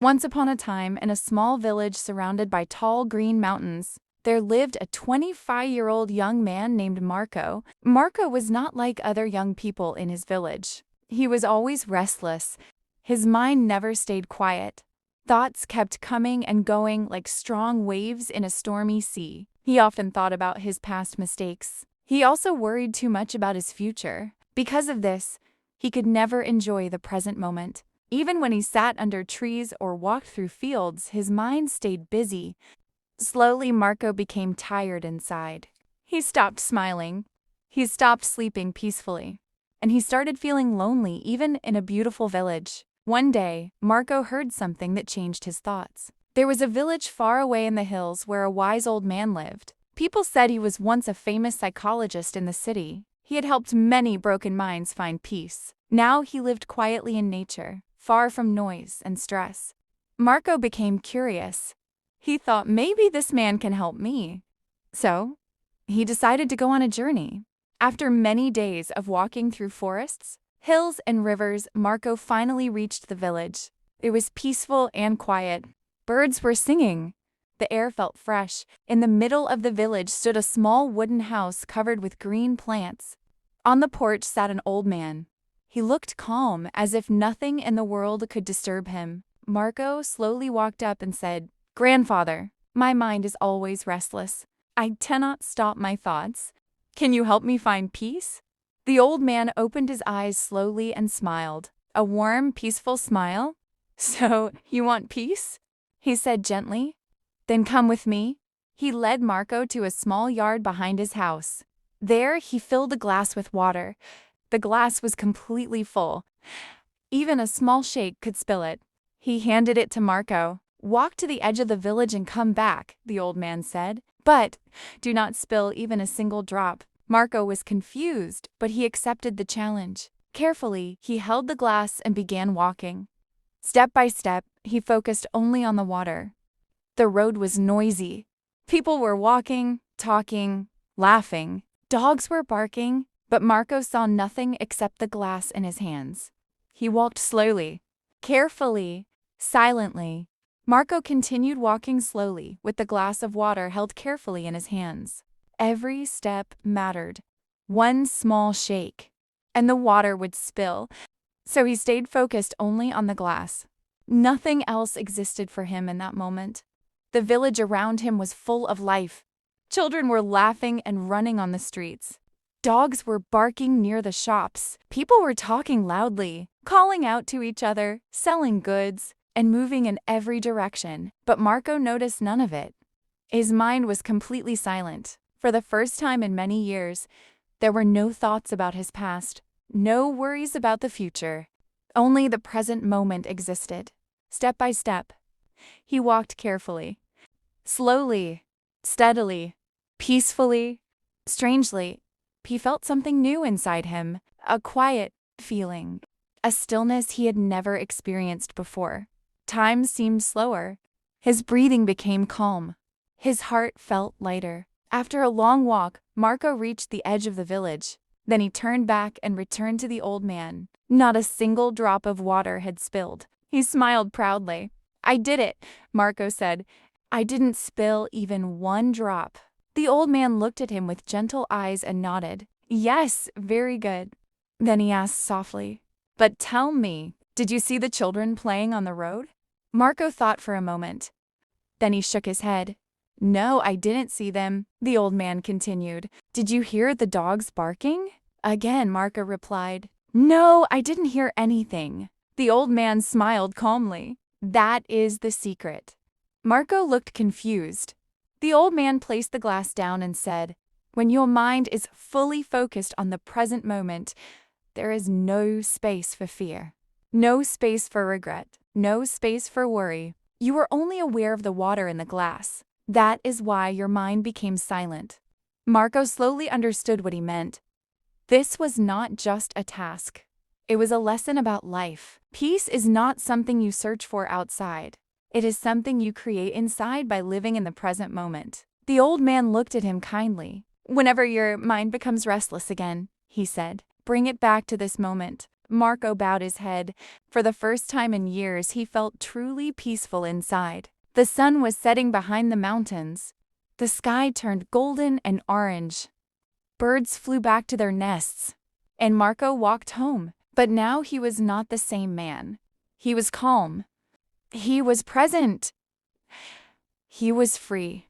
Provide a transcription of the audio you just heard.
Once upon a time, in a small village surrounded by tall green mountains, there lived a 25-year-old young man named Marco. Marco was not like other young people in his village. He was always restless. His mind never stayed quiet. Thoughts kept coming and going like strong waves in a stormy sea. He often thought about his past mistakes. He also worried too much about his future. Because of this, he could never enjoy the present moment. Even when he sat under trees or walked through fields, his mind stayed busy. Slowly, Marco became tired inside. He stopped smiling. He stopped sleeping peacefully. And he started feeling lonely even in a beautiful village. One day, Marco heard something that changed his thoughts. There was a village far away in the hills where a wise old man lived. People said he was once a famous psychologist in the city. He had helped many broken minds find peace. Now he lived quietly in nature, far from noise and stress. Marco became curious. He thought, maybe this man can help me. So, he decided to go on a journey. After many days of walking through forests, hills, and rivers, Marco finally reached the village. It was peaceful and quiet. Birds were singing. The air felt fresh. In the middle of the village stood a small wooden house covered with green plants. On the porch sat an old man. He looked calm, as if nothing in the world could disturb him. Marco slowly walked up and said, "Grandfather, my mind is always restless. I cannot stop my thoughts. Can you help me find peace?" The old man opened his eyes slowly and smiled. A warm, peaceful smile. "So, you want peace?" he said gently. "Then come with me." He led Marco to a small yard behind his house. There, he filled a glass with water. The glass was completely full. Even a small shake could spill it. He handed it to Marco. "Walk to the edge of the village and come back," the old man said. "But do not spill even a single drop." Marco was confused, but he accepted the challenge. Carefully, he held the glass and began walking. Step by step, he focused only on the water. The road was noisy. People were walking, talking, laughing. Dogs were barking, but Marco saw nothing except the glass in his hands. He walked slowly, carefully, silently. Marco continued walking slowly, with the glass of water held carefully in his hands. Every step mattered. One small shake, and the water would spill. So he stayed focused only on the glass. Nothing else existed for him in that moment. The village around him was full of life. Children were laughing and running on the streets. Dogs were barking near the shops. People were talking loudly, calling out to each other, selling goods, and moving in every direction. But Marco noticed none of it. His mind was completely silent. For the first time in many years, there were no thoughts about his past, no worries about the future. Only the present moment existed. Step by step, he walked carefully, slowly, steadily, peacefully. Strangely, he felt something new inside him, a quiet feeling, a stillness he had never experienced before. Time seemed slower. His breathing became calm. His heart felt lighter. After a long walk, Marco reached the edge of the village. Then he turned back and returned to the old man. Not a single drop of water had spilled. He smiled proudly. "I did it," Marco said. "I didn't spill even one drop." The old man looked at him with gentle eyes and nodded. "Yes, very good." Then he asked softly, "But tell me, did you see the children playing on the road?" Marco thought for a moment. Then he shook his head. "No, I didn't see them," the old man continued. "Did you hear the dogs barking?" Again, Marco replied, "No, I didn't hear anything." The old man smiled calmly. "That is the secret." Marco looked confused. The old man placed the glass down and said, "When your mind is fully focused on the present moment, there is no space for fear, no space for regret, no space for worry. You are only aware of the water in the glass. That is why your mind became silent." Marco slowly understood what he meant. This was not just a task. It was a lesson about life. Peace is not something you search for outside. It is something you create inside by living in the present moment. The old man looked at him kindly. "Whenever your mind becomes restless again," he said, "bring it back to this moment. Marco bowed his head. For the first time in years, he felt truly peaceful inside. The sun was setting behind the mountains. The sky turned golden and orange. Birds flew back to their nests. And Marco walked home. But now he was not the same man. He was calm. He was present. He was free.